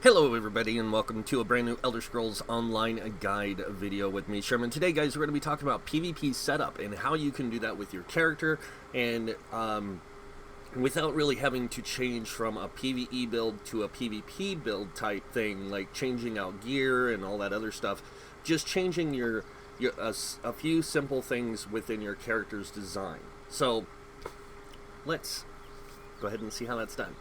Hello everybody and welcome to a brand new Elder Scrolls Online guide video with me, Sherman. Today guys, we're going to be talking about PvP setup and how you can do that with your character and without really having to change from a PvE build to a PvP build type thing, like changing out gear and all that other stuff. Just changing a few simple things within your character's design. So let's go ahead and see how that's done.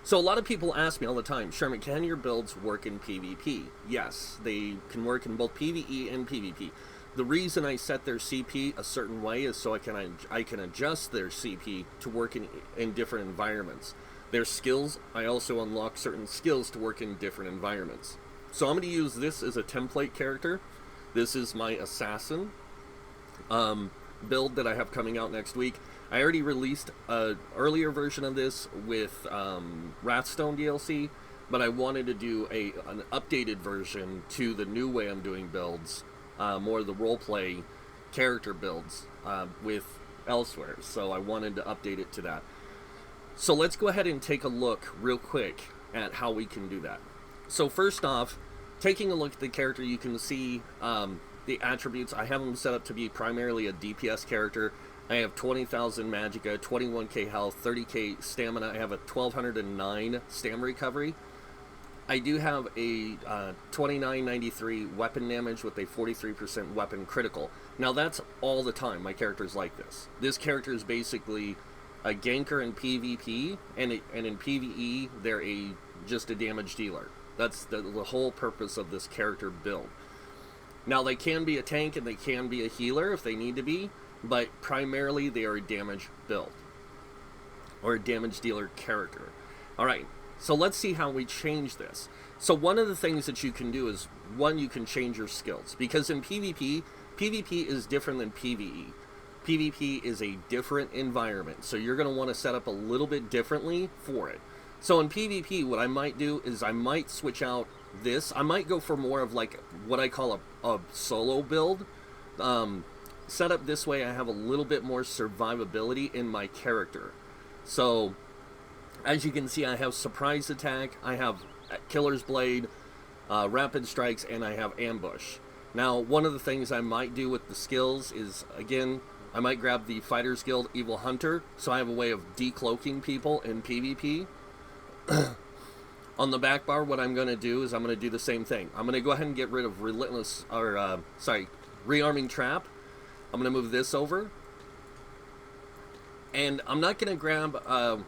So a lot of people ask me all the time, Sherman, can your builds work in PvP? Yes, they can work in both PvE and PvP. The reason I set their CP a certain way is so I can adjust their CP to work in different environments. Their skills, I also unlock certain skills to work in different environments. So I'm going to use this as a template character. This is my assassin build that I have coming out next week. I already released an earlier version of this with Wrathstone DLC, but I wanted to do an updated version to the new way I'm doing builds, more of the roleplay character builds with elsewhere, so I wanted to update it to that. So let's go ahead and take a look real quick at how we can do that. So first off, taking a look at the character, you can see the attributes. I have them set up to be primarily a DPS character. I have 20,000 magicka, 21k health, 30k stamina. I have a 1209 stam recovery. I do have a 2993 weapon damage with a 43% weapon critical. Now that's all the time my character's like this. This character is basically a ganker in PvP, and in PvE they're just a damage dealer. That's the whole purpose of this character build. Now they can be a tank and they can be a healer if they need to be, but primarily they are a damage build or a damage dealer character. Alright, so let's see how we change this. So one of the things that you can do is, one, you can change your skills, because in PvP is different than PvE. PvP is a different environment, so you're going to want to set up a little bit differently for it. So in PvP, what I might do is I might switch out this. I might go for more of like what I call a solo build. Set up this way, I have a little bit more survivability in my character. So as you can see, I have surprise attack, I have killer's blade, rapid strikes, and I have ambush. Now one of the things I might do with the skills is, again, I might grab the Fighters Guild Evil Hunter, so I have a way of decloaking people in PvP. On the back bar, what I'm going to do is I'm going to do the same thing. I'm going to go ahead and get rid of Rearming Trap. I'm going to move this over. And I'm not going to grab, I'm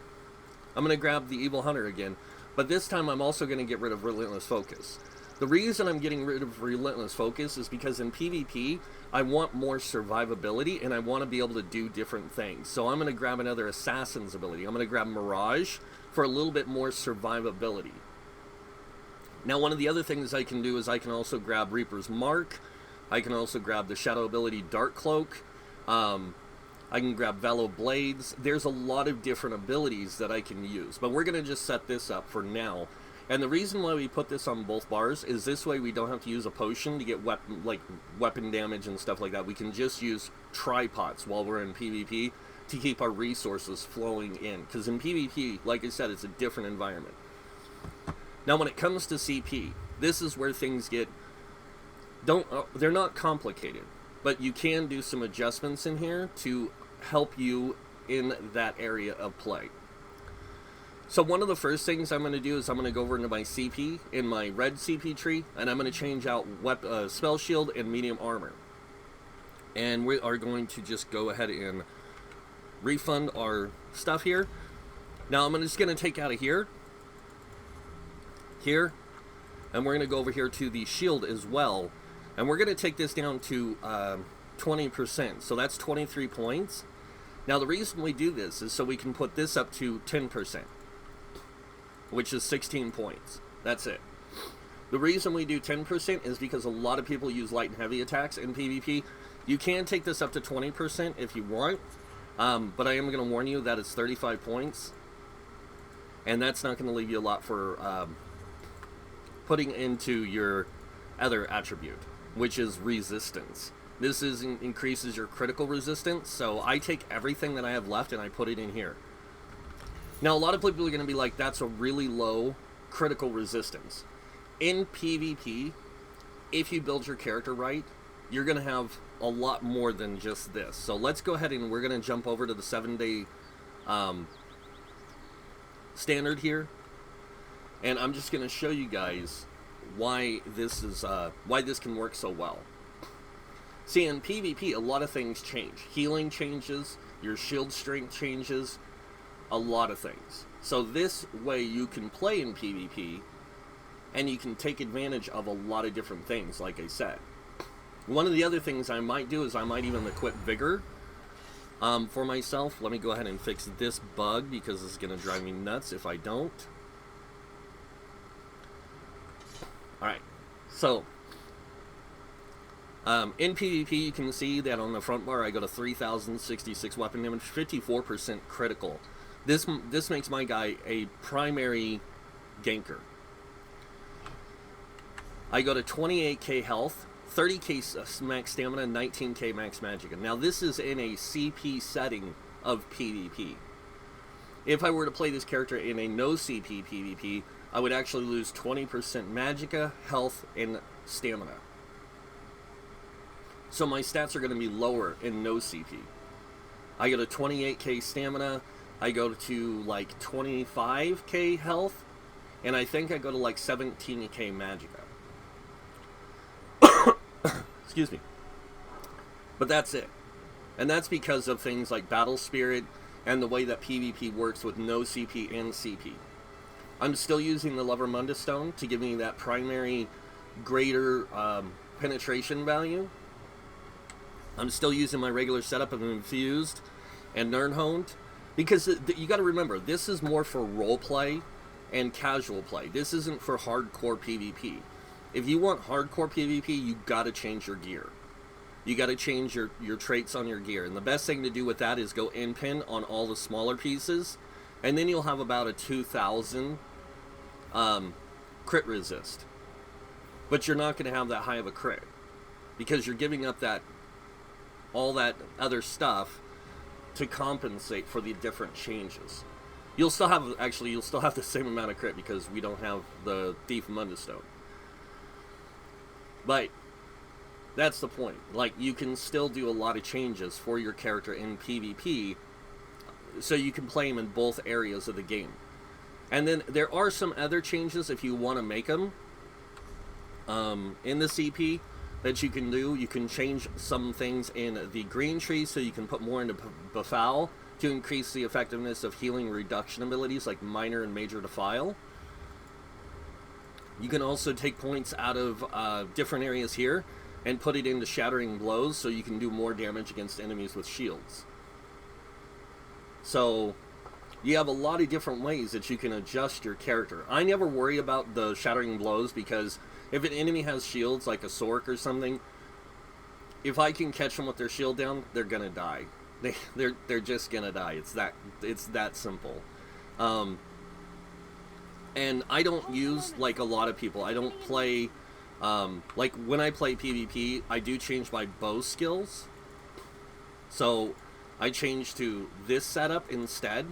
going to grab the Evil Hunter again. But this time I'm also going to get rid of Relentless Focus. The reason I'm getting rid of Relentless Focus is because in PvP, I want more survivability and I want to be able to do different things. So I'm going to grab another Assassin's ability. I'm going to grab Mirage for a little bit more survivability. Now one of the other things I can do is I can also grab Reaper's Mark. I can also grab the Shadow ability Dark Cloak. I can grab Velo Blades. There's a lot of different abilities that I can use, but we're going to just set this up for now. And the reason why we put this on both bars is this way we don't have to use a potion to get weapon damage and stuff like that. We can just use tripods while we're in PvP to keep our resources flowing in. Because in PvP, like I said, it's a different environment. Now when it comes to CP, this is where things get... they're not complicated, but you can do some adjustments in here to help you in that area of play. So one of the first things I'm going to do is I'm going to go over into my CP, in my red CP tree, and I'm going to change out Spell Shield and Medium Armor. And we are going to just go ahead and refund our stuff here. Now I'm just going to take out of here, and we're going to go over here to the shield as well. And we're going to take this down to 20%, so that's 23 points. Now the reason we do this is so we can put this up to 10%. Which is 16 points. That's it. The reason we do 10% is because a lot of people use light and heavy attacks in PvP. You can take this up to 20% if you want, but I am going to warn you that it's 35 points, and that's not going to leave you a lot for putting into your other attribute, which is resistance. This increases your critical resistance, so I take everything that I have left and I put it in here. Now, a lot of people are going to be like, that's a really low critical resistance. in PvP, if you build your character right, you're going to have a lot more than just this. So let's go ahead and we're going to jump over to the 7-day standard here. And I'm just going to show you guys why this is why this can work so well. See, in PvP, a lot of things change. Healing changes, your shield strength changes, a lot of things. So this way you can play in PvP, and you can take advantage of a lot of different things, like I said. One of the other things I might do is I might even equip Vigor for myself. Let me go ahead and fix this bug, because it's going to drive me nuts if I don't. Alright, so in PvP, you can see that on the front bar I go to 3,066 weapon damage, 54% critical. This makes my guy a primary ganker. I go to 28k health, 30k max stamina, 19k max magicka. Now this is in a CP setting of PvP. If I were to play this character in a no CP PvP, I would actually lose 20% magicka, health, and stamina. So my stats are going to be lower in no CP. I go to 28k stamina, I go to like 25k health, and I think I go to like 17k magicka. Excuse me. But that's it. And that's because of things like Battle Spirit and the way that PvP works with no CP and CP. I'm still using the Lover Mundus Stone to give me that primary greater penetration value. I'm still using my regular setup of Infused and Nernhoned, because you got to remember, this is more for roleplay and casual play. This isn't for hardcore PvP. If you want hardcore PvP, you got to change your gear. You got to change your traits on your gear. And the best thing to do with that is go in pin on all the smaller pieces, and then you'll have about a 2,000 crit resist. But you're not going to have that high of a crit, because you're giving up all that other stuff to compensate for the different changes. You'll still have the same amount of crit, because we don't have the Thief Mundus Stone. But that's the point. Like, you can still do a lot of changes for your character in PvP, so you can play him in both areas of the game. And then there are some other changes if you want to make them in the CP that you can do. You can change some things in the green tree, so you can put more into Befoul to increase the effectiveness of healing reduction abilities like Minor and Major Defile. You can also take points out of different areas here and put it into Shattering Blows, so you can do more damage against enemies with shields. So you have a lot of different ways that you can adjust your character. I never worry about the Shattering Blows, because if an enemy has shields, like a Sork or something, if I can catch them with their shield down, they're gonna die. They're just gonna die. It's that simple. And I don't use, like a lot of people, I don't play, like when I play PvP, I do change my bow skills. So I change to this setup instead,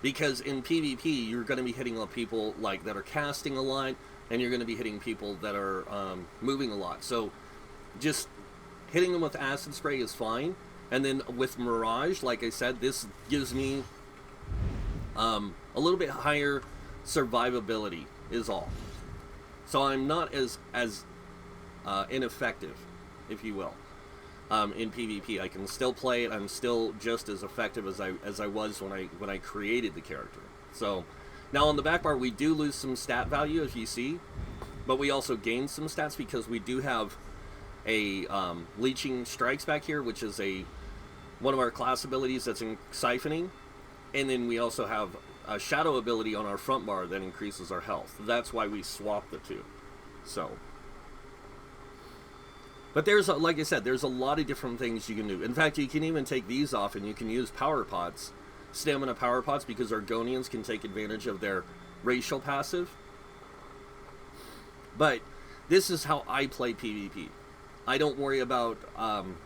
because in PvP, you're going to be hitting people like that are casting a lot, and you're going to be hitting people that are moving a lot. So just hitting them with Acid Spray is fine. And then with Mirage, like I said, this gives me a little bit higher survivability is all. So I'm not as ineffective, if you will, in PvP. I can still play it. I'm still just as effective as I was when I created the character. So now on the back bar, we do lose some stat value, as you see, but we also gain some stats because we do have a Leeching Strikes back here, which is one of our class abilities that's in Siphoning, and then we also have a Shadow ability on our front bar that increases our health. That's why we swap the two. So, but like I said, there's a lot of different things you can do. In fact, you can even take these off and you can use Power Pots, Stamina Power Pots, because Argonians can take advantage of their racial passive. But this is how I play PvP. I don't worry about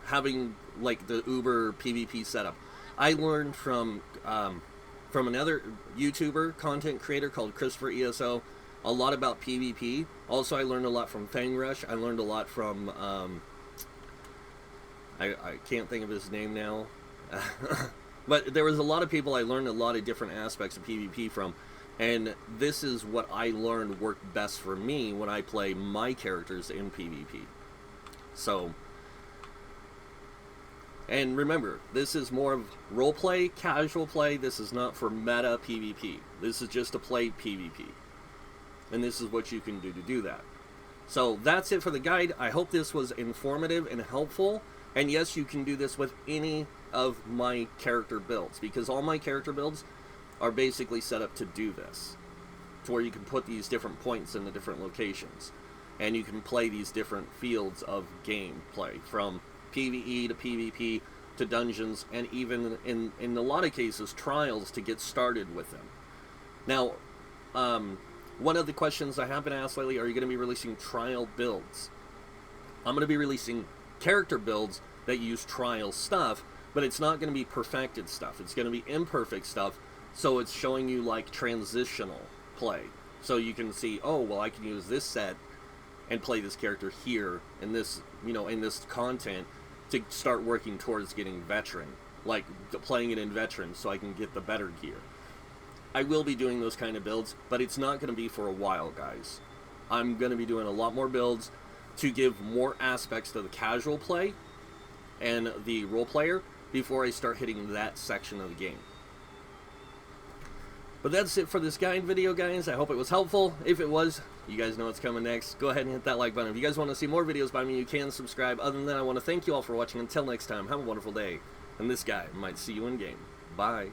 having like the Uber PvP setup. I learned from another YouTuber, content creator called Christopher ESO. a lot about PvP. Also, I learned a lot from Fang Rush. I learned a lot from, I can't think of his name now. But there was a lot of people I learned a lot of different aspects of PvP from. And this is what I learned worked best for me when I play my characters in PvP. So, and remember, this is more of roleplay, casual play. This is not for meta PvP. This is just to play PvP. And this is what you can do to do that. So that's it for the guide. I hope this was informative and helpful. And yes, you can do this with any of my character builds, because all my character builds are basically set up to do this, to where you can put these different points in the different locations, and you can play these different fields of gameplay, from PvE to PvP to dungeons, and even in a lot of cases trials to get started with them. Now, one of the questions I have been asked lately: are you going to be releasing trial builds? I'm going to be releasing character builds that use trial stuff, but it's not going to be perfected stuff. It's going to be imperfect stuff. So it's showing you like transitional play. So you can see, oh, well, I can use this set and play this character here in this, in this content to start working towards getting veteran, like playing it in veteran so I can get the better gear. I will be doing those kind of builds, but it's not going to be for a while, guys. I'm going to be doing a lot more builds to give more aspects to the casual play and the role player before I start hitting that section of the game. But that's it for this guide video, guys. I hope it was helpful. If it was, you guys know what's coming next. Go ahead and hit that like button. If you guys want to see more videos by me, you can subscribe. Other than that, I want to thank you all for watching. Until next time, have a wonderful day. And this guy might see you in game. Bye.